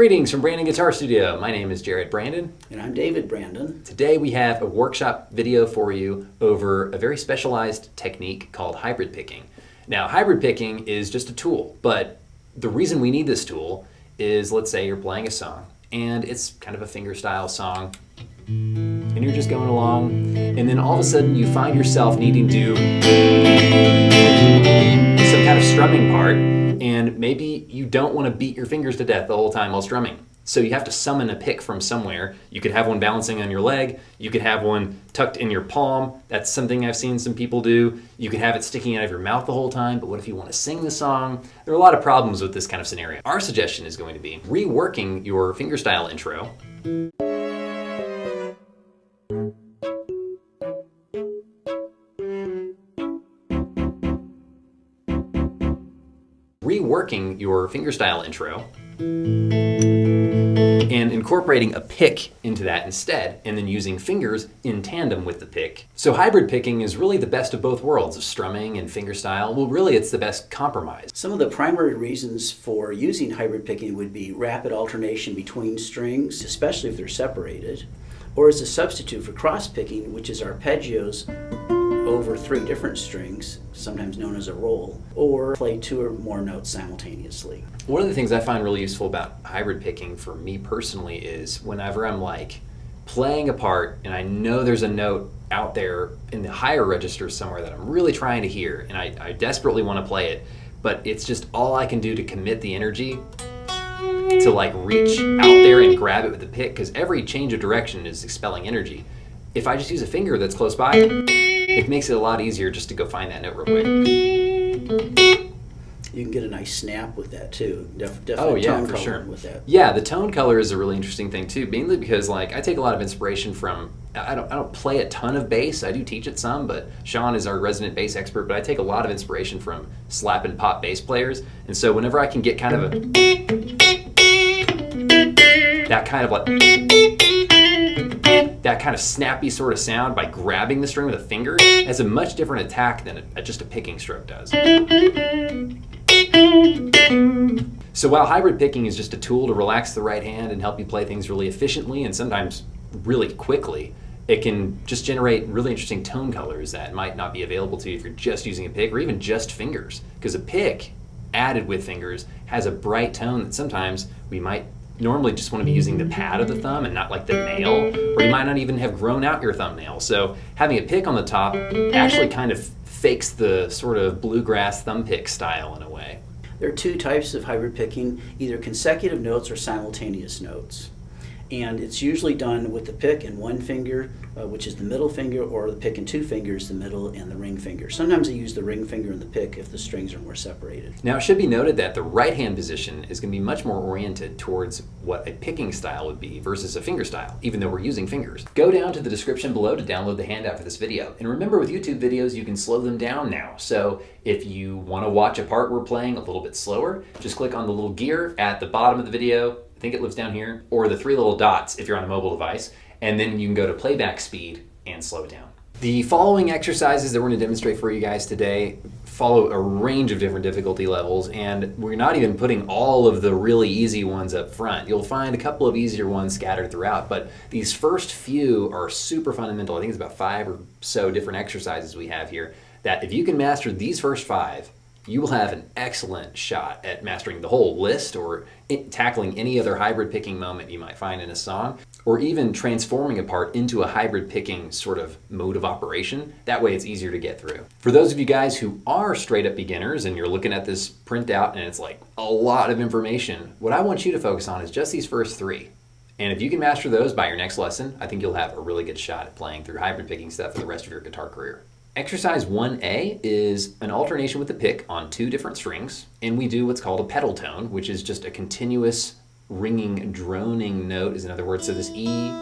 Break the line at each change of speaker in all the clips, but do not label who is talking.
Greetings from Brandon Guitar Studio. My name is Jared Brandon.
And I'm David Brandon.
Today we have a workshop video for you over a very specialized technique called hybrid picking. Now, hybrid picking is just a tool, but the reason we need this tool is, let's say you're playing a song and it's kind of a fingerstyle song and you're just going along, and then all of a sudden you find yourself needing to some kind of strumming part, and maybe you don't want to beat your fingers to death the whole time while strumming. So you have to summon a pick from somewhere. You could have one balancing on your leg. You could have one tucked in your palm. That's something I've seen some people do. You could have it sticking out of your mouth the whole time, but what if you want to sing the song? There are a lot of problems with this kind of scenario. Our suggestion is going to be reworking your fingerstyle intro. Reworking your fingerstyle intro and incorporating a pick into that instead, and then using fingers in tandem with the pick. So hybrid picking is really the best of both worlds of strumming and fingerstyle. Well, really it's the best compromise.
Some of the primary reasons for using hybrid picking would be rapid alternation between strings, especially if they're separated, or as a substitute for cross picking, which is arpeggios over 3 different strings, sometimes known as a roll, or play 2 or more notes simultaneously.
One of the things I find really useful about hybrid picking for me personally is whenever I'm like playing a part and I know there's a note out there in the higher register somewhere that I'm really trying to hear, and I desperately want to play it, but it's just all I can do to commit the energy to like reach out there and grab it with the pick, because every change of direction is expelling energy. If I just use a finger that's close by, it makes it a lot easier just to go find that note real quick.
You can get a nice snap with that too. Definitely
tone
color
sure.
with that.
Yeah, the tone color is a really interesting thing too, mainly because like I take a lot of inspiration from, I don't play a ton of bass. I do teach it some, but Sean is our resident bass expert, but I take a lot of inspiration from slap and pop bass players. And so whenever I can get kind of that kind of snappy sort of sound by grabbing the string with a finger, has a much different attack than just a picking stroke does. So while hybrid picking is just a tool to relax the right hand and help you play things really efficiently and sometimes really quickly, it can just generate really interesting tone colors that might not be available to you if you're just using a pick or even just fingers. Because a pick added with fingers has a bright tone that sometimes we might normally just want to be using the pad of the thumb and not like the nail, or you might not even have grown out your thumbnail. So having a pick on the top actually kind of fakes the sort of bluegrass thumb pick style in a way.
There are 2 types of hybrid picking, either consecutive notes or simultaneous notes. And it's usually done with the pick and 1 finger, which is the middle finger, or the pick and 2 fingers, the middle and the ring finger. Sometimes they use the ring finger and the pick if the strings are more separated.
Now it should be noted that the right hand position is going to be much more oriented towards what a picking style would be versus a finger style, even though we're using fingers. Go down to the description below to download the handout for this video. And remember, with YouTube videos, you can slow them down now. So if you want to watch a part we're playing a little bit slower, just click on the little gear at the bottom of the video. I think it lives down here, or the 3 little dots if you're on a mobile device, and then you can go to playback speed and slow it down. The following exercises that we're going to demonstrate for you guys today follow a range of different difficulty levels, and we're not even putting all of the really easy ones up front. You'll find a couple of easier ones scattered throughout, but these first few are super fundamental. I think it's about 5 or so different exercises we have here that if you can master these first 5, you will have an excellent shot at mastering the whole list or tackling any other hybrid picking moment you might find in a song, or even transforming a part into a hybrid picking sort of mode of operation. That way it's easier to get through. For those of you guys who are straight up beginners and you're looking at this printout and it's like a lot of information, what I want you to focus on is just these first 3. And if you can master those by your next lesson, I think you'll have a really good shot at playing through hybrid picking stuff for the rest of your guitar career. Exercise 1A is an alternation with the pick on 2 different strings, and we do what's called a pedal tone, which is just a continuous ringing, droning note, is another word. So this E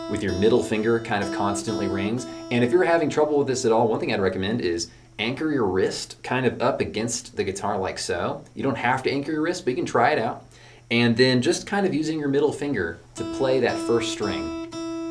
with your middle finger kind of constantly rings. And if you're having trouble with this at all, one thing I'd recommend is anchor your wrist kind of up against the guitar like so. You don't have to anchor your wrist, but you can try it out. And then just kind of using your middle finger to play that first string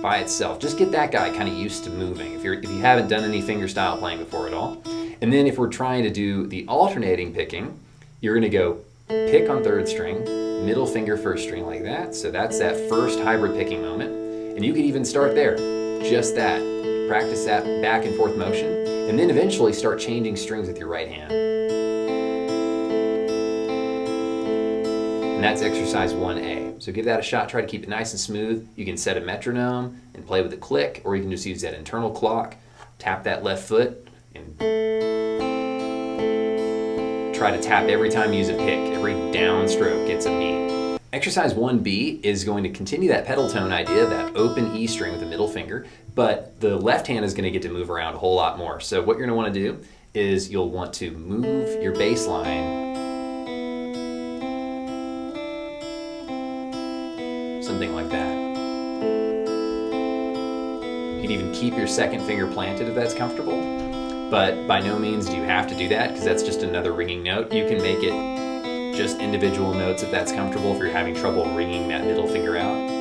by itself. Just get that guy kind of used to moving if you haven't done any fingerstyle playing before at all. And then if we're trying to do the alternating picking, you're going to go pick on 3rd string, middle finger first string like that. So that's that first hybrid picking moment. And you could even start there, just that. Practice that back and forth motion, and then eventually start changing strings with your right hand. And that's exercise 1A. So give that a shot, try to keep it nice and smooth. You can set a metronome and play with a click, or you can just use that internal clock, tap that left foot, and try to tap every time you use a pick. Every down stroke gets a beat. Exercise 1B is going to continue that pedal tone idea, that open E string with the middle finger, but the left hand is going to get to move around a whole lot more. So what you're going to want to do is you'll want to move your bass line something like that. You can even keep your second finger planted if that's comfortable, but by no means do you have to do that because that's just another ringing note. You can make it just individual notes if that's comfortable, if you're having trouble ringing that middle finger out.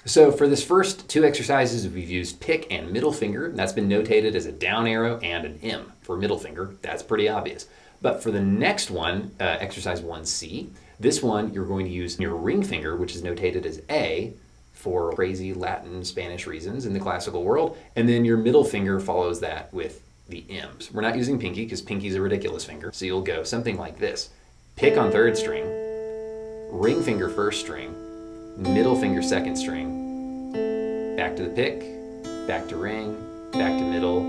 So for this first two exercises, we've used pick and middle finger. That's been notated as a down arrow and an M for middle finger. That's pretty obvious. But for the next one, exercise 1C, this one you're going to use your ring finger, which is notated as A for crazy Latin, Spanish reasons in the classical world, and then your middle finger follows that with the M's. We're not using pinky because pinky's a ridiculous finger. So you'll go something like this. Pick on third string, ring finger first string, middle finger second string, back to the pick, back to ring, back to middle.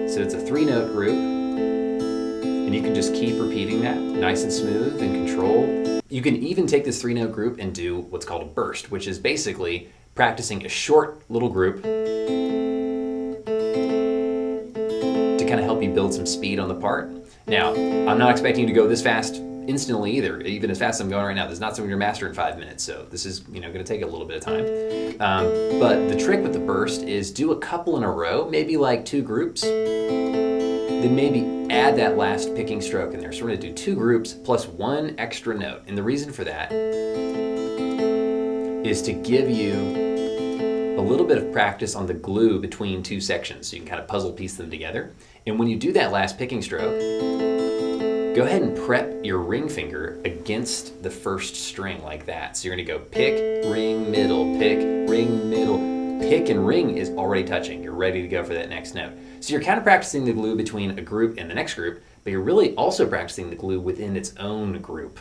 So it's a 3-note group, and you can just keep repeating that nice and smooth and controlled. You can even take this 3-note group and do what's called a burst, which is basically practicing a short little group to kind of help you build some speed on the part. Now, I'm not expecting you to go this fast instantly either, even as fast as I'm going right now. This is not something you're master in 5 minutes, so this is going to take a little bit of time. But the trick with the burst is do a couple in a row, maybe like 2 groups, then maybe add that last picking stroke in there. So we're going to do 2 groups plus 1 extra note. And the reason for that is to give you a little bit of practice on the glue between 2 sections, so you can kind of puzzle piece them together. And when you do that last picking stroke, go ahead and prep your ring finger against the first string like that. So you're going to go pick, ring, middle, pick, ring, middle. Pick and ring is already touching. You're ready to go for that next note. So you're kind of practicing the glue between a group and the next group, but you're really also practicing the glue within its own group.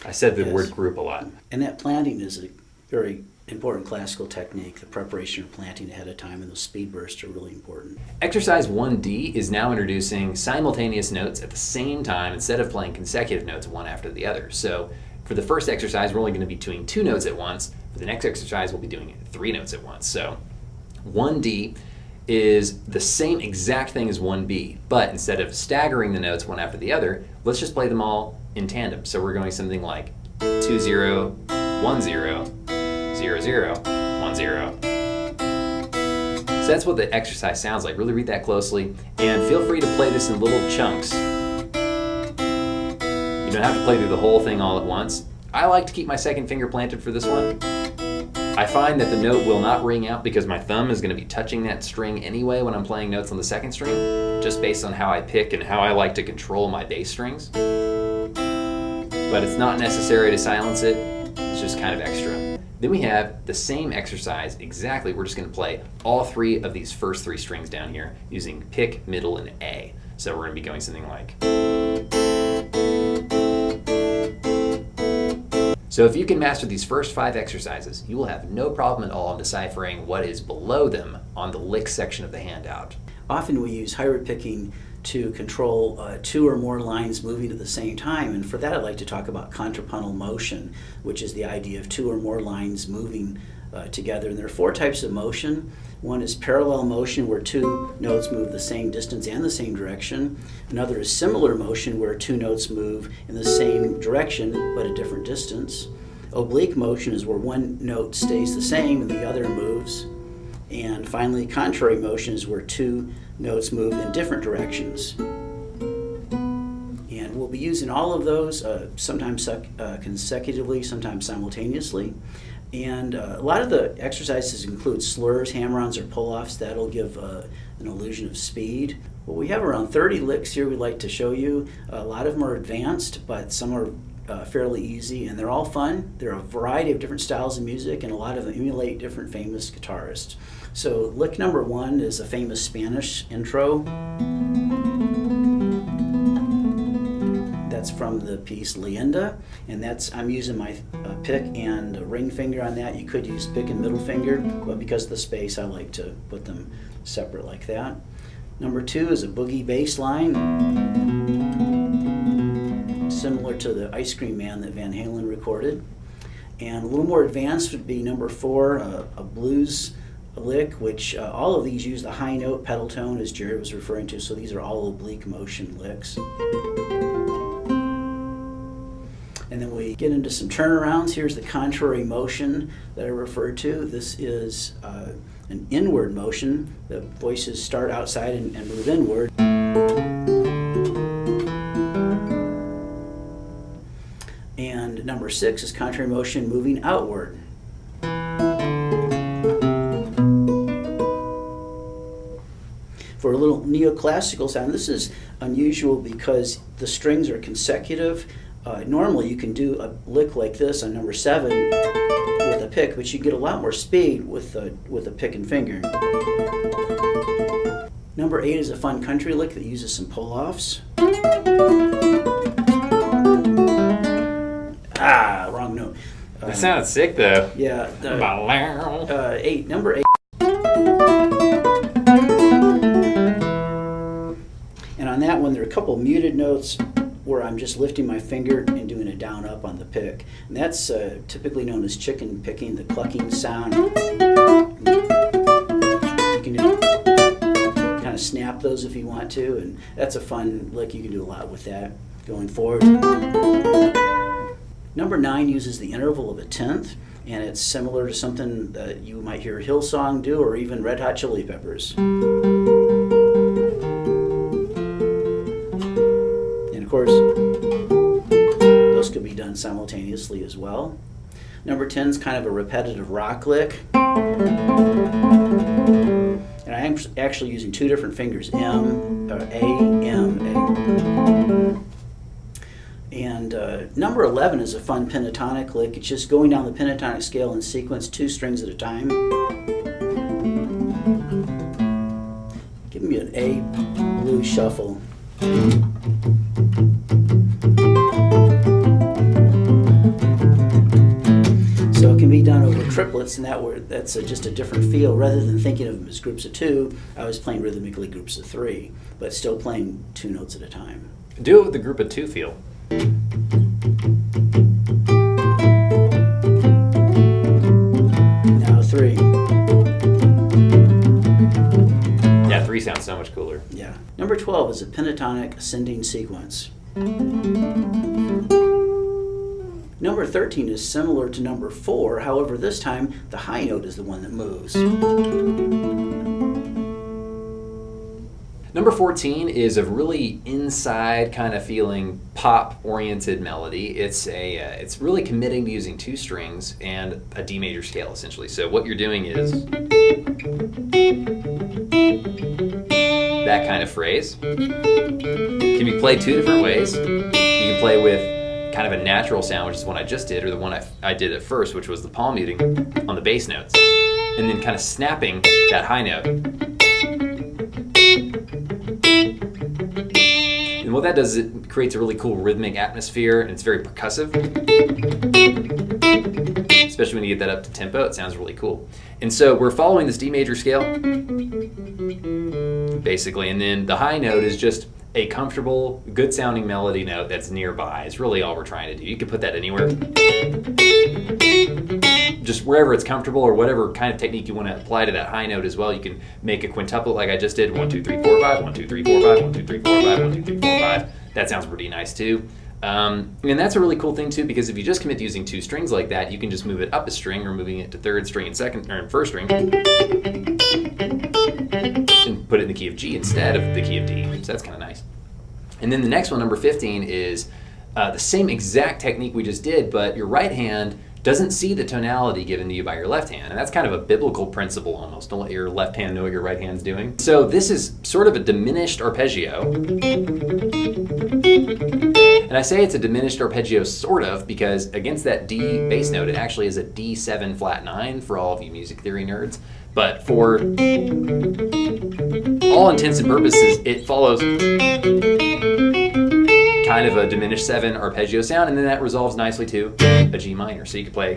I said the word group a lot.
And that planting is a very important classical technique. The preparation of planting ahead of time and those speed bursts are really important.
Exercise 1D is now introducing simultaneous notes at the same time instead of playing consecutive notes one after the other. So for the first exercise, we're only going to be doing 2 notes at once. For the next exercise, we'll be doing 3 notes at once. So 1D is the same exact thing as 1B, but instead of staggering the notes one after the other, let's just play them all in tandem. So we're going something like 2-0, 1-0, 0-0, 1-0. So that's what the exercise sounds like. Really read that closely, and feel free to play this in little chunks. You don't have to play through the whole thing all at once. I like to keep my second finger planted for this one. I find that the note will not ring out because my thumb is going to be touching that string anyway when I'm playing notes on the second string, just based on how I pick and how I like to control my bass strings. But it's not necessary to silence it. It's just kind of extra. Then we have the same exercise exactly. We're just going to play all 3 of these first 3 strings down here using pick, middle, and A. So we're going to be going something like. So if you can master these first 5 exercises, you will have no problem at all in deciphering what is below them on the lick section of the handout.
Often we use hybrid picking to control 2 or more lines moving at the same time, and for that I'd like to talk about contrapuntal motion, which is the idea of 2 or more lines moving together. And there are 4 types of motion. One is parallel motion, where 2 notes move the same distance and the same direction. Another is similar motion, where 2 notes move in the same direction but a different distance. Oblique motion is where 1 note stays the same and the other moves. And finally, contrary motion is where 2 notes move in different directions. And we'll be using all of those, sometimes consecutively, sometimes simultaneously. And a lot of the exercises include slurs, hammer-ons, or pull-offs. That'll give an illusion of speed. Well, we have around 30 licks here we'd like to show you. A lot of them are advanced, but some are fairly easy, and they're all fun. There are a variety of different styles of music, and a lot of them emulate different famous guitarists. So lick number 1 is a famous Spanish intro. That's from the piece Leyenda, and I'm using my pick and ring finger on that. You could use pick and middle finger, but because of the space, I like to put them separate like that. Number 2 is a boogie bass line, similar to the Ice Cream Man that Van Halen recorded. And a little more advanced would be number 4, a blues lick, which all of these use the high note pedal tone, as Jared was referring to, so these are all oblique motion licks. And then we get into some turnarounds. Here's the contrary motion that I referred to. This is an inward motion. The voices start outside and move inward. And number 6 is contrary motion moving outward. For a little neoclassical sound, this is unusual because the strings are consecutive. Normally you can do a lick like this on number 7 with a pick, but you get a lot more speed with a pick and finger. Number 8 is a fun country lick that uses some pull-offs. Wrong note.
That sounded sick though.
Yeah. Number 8. And on that one, there are a couple muted notes where I'm just lifting my finger and doing a down up on the pick. And that's typically known as chicken picking, the clucking sound. You can kind of snap those if you want to, and that's a fun lick. You can do a lot with that going forward. Number 9 uses the interval of a tenth, and it's similar to something that you might hear Hillsong do, or even Red Hot Chili Peppers. And of course, those could be done simultaneously as well. Number 10 is kind of a repetitive rock lick. And I am actually using 2 different fingers, M, or A, M, A. And number 11 is a fun pentatonic lick. It's just going down the pentatonic scale in sequence, 2 strings at a time. Give me an A blues shuffle. So it can be done over triplets, and that's just a different feel. Rather than thinking of them as groups of 2, I was playing rhythmically groups of 3, but still playing 2 notes at a time.
Do it with the group of 2 feel.
Now 3.
Yeah, 3 sounds so much cooler.
Yeah. Number 12 is a pentatonic ascending sequence. Number 13 is similar to number 4, however this time the high note is the one that moves.
Number 14 is a really inside kind of feeling pop-oriented melody. It's really committing to using 2 strings and a D major scale essentially. So what you're doing is that kind of phrase. Can be played 2 different ways. You can play with kind of a natural sound, which is the one I just did, or the one I did at first, which was the palm muting on the bass notes, and then kind of snapping that high note. And what that does is it creates a really cool rhythmic atmosphere, and it's very percussive. Especially when you get that up to tempo, it sounds really cool. And so we're following this D major scale, basically, and then the high note is just a comfortable, good sounding melody note that's nearby. It's really all we're trying to do. You can put that anywhere. Just wherever it's comfortable, or whatever kind of technique you want to apply to that high note as well. You can make a quintuplet like I just did. 1, 2, 3, 4, 5, 1, 2, 3, 4, 5, 1, 2, 3, 4, 5, 1, 2, 3, 4, 5. That sounds pretty nice too. And that's a really cool thing too, because if you just commit to using 2 strings like that, you can just move it up a string, or moving it to 3rd string and 2nd or 1st string, and put it in the key of G instead of the key of D. So that's kind of nice. And then the next one, number 15, is the same exact technique we just did, but your right hand doesn't see the tonality given to you by your left hand. And that's kind of a biblical principle almost. Don't let your left hand know what your right hand's doing. So this is sort of a diminished arpeggio. And I say it's a diminished arpeggio sort of because against that D bass note, it actually is a D7 flat 9 for all of you music theory nerds. But for all intents and purposes, it follows kind of a diminished 7 arpeggio sound, and then that resolves nicely to a G minor. So you could play,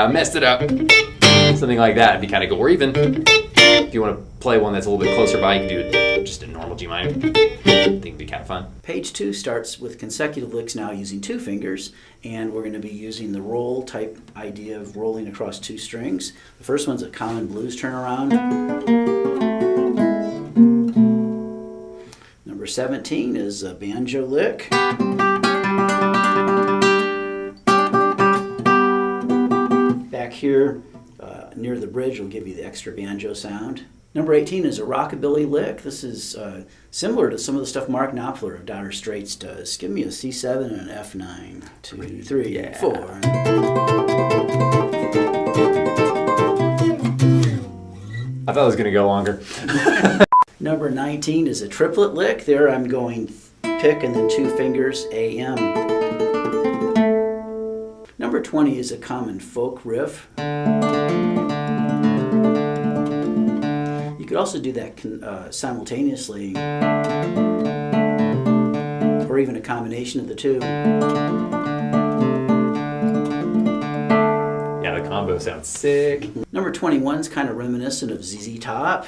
messed it up, something like that. It'd be kind of cool. Or even if you want to play one that's a little bit closer by, you can do just a normal G minor. I think it'd be kind of fun.
Page 2 starts with consecutive licks now using 2 fingers, and we're going to be using the roll type idea of rolling across 2 strings. The first one's a common blues turnaround. Number 17 is a banjo lick. Back here near the bridge will give you the extra banjo sound. Number 18 is a rockabilly lick. This is similar to some of the stuff Mark Knopfler of Dire Straits does. Give me a C7 and an F9. 2, 3, 4.
I thought it was going to go longer.
Number 19 is a triplet lick. There I'm going pick and then 2 fingers, A, M. Number 20 is a common folk riff. You could also do that simultaneously, or even a combination of the two.
Yeah, the combo sounds sick.
Number 21 is kind of reminiscent of ZZ Top.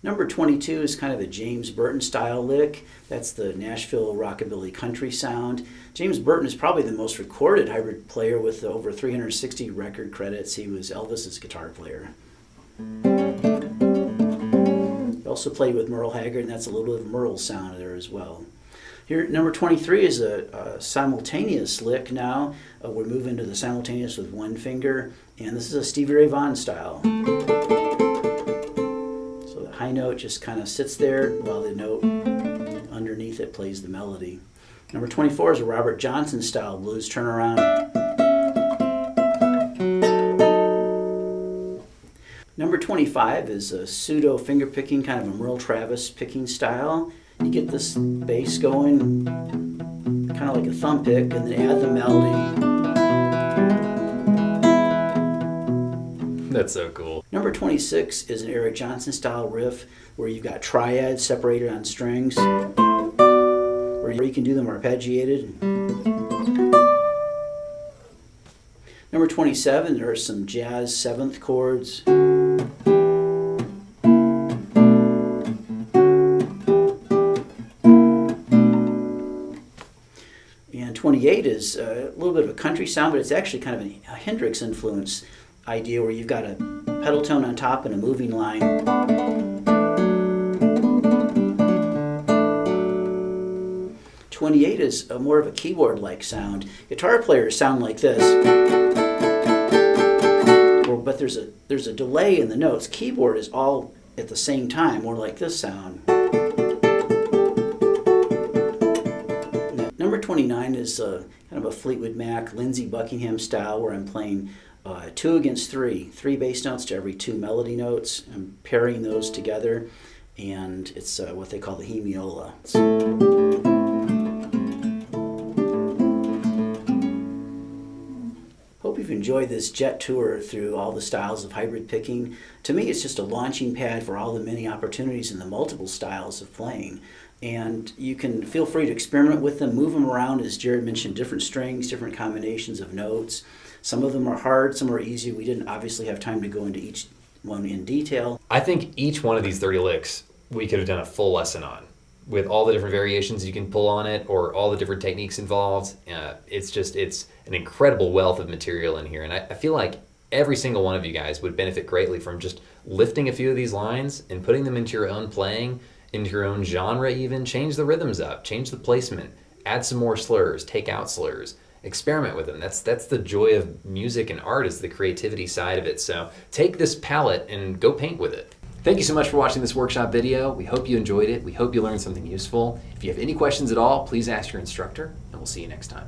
Number 22 is kind of a James Burton style lick. That's the Nashville rockabilly country sound. James Burton is probably the most recorded hybrid player with over 360 record credits. He was Elvis's guitar player. He also played with Merle Haggard, and that's a little bit of Merle's sound there as well. Here, number 23 is a simultaneous lick now. We're moving to the simultaneous with 1 finger, and this is a Stevie Ray Vaughan style. So the high note just kind of sits there while the note underneath it plays the melody. Number 24 is a Robert Johnson style blues turnaround. Number 25 is a pseudo finger picking, kind of a Merle Travis picking style. You get this bass going, kind of like a thumb pick, and then add the melody.
That's so cool.
Number 26 is an Eric Johnson style riff where you've got triads separated on strings, or you can do them arpeggiated. Number 27, there are some jazz 7th chords. And 28 is a little bit of a country sound, but it's actually kind of a Hendrix influence idea where you've got a pedal tone on top and a moving line. 28 is more of a keyboard-like sound. Guitar players sound like this, but there's a delay in the notes. Keyboard is all at the same time, more like this sound. Number 29 is kind of a Fleetwood Mac, Lindsey Buckingham style where I'm playing 2 against 3 bass notes to every 2 melody notes. I'm pairing those together, and it's what they call the hemiola. Hope you've enjoyed this jet tour through all the styles of hybrid picking. To me, it's just a launching pad for all the many opportunities in the multiple styles of playing. And you can feel free to experiment with them, move them around, as Jared mentioned, different strings, different combinations of notes. Some of them are hard, some are easy. We didn't obviously have time to go into each one in detail.
I think each one of these 30 licks we could have done a full lesson on, with all the different variations you can pull on it or all the different techniques involved. It's an incredible wealth of material in here. And I feel like every single one of you guys would benefit greatly from just lifting a few of these lines and putting them into your own playing, into your own genre even. Change the rhythms up, change the placement, add some more slurs, take out slurs, experiment with them. That's the joy of music and art, is the creativity side of it. So take this palette and go paint with it. Thank you so much for watching this workshop video. We hope you enjoyed it. We hope you learned something useful. If you have any questions at all, please ask your instructor, and we'll see you next time.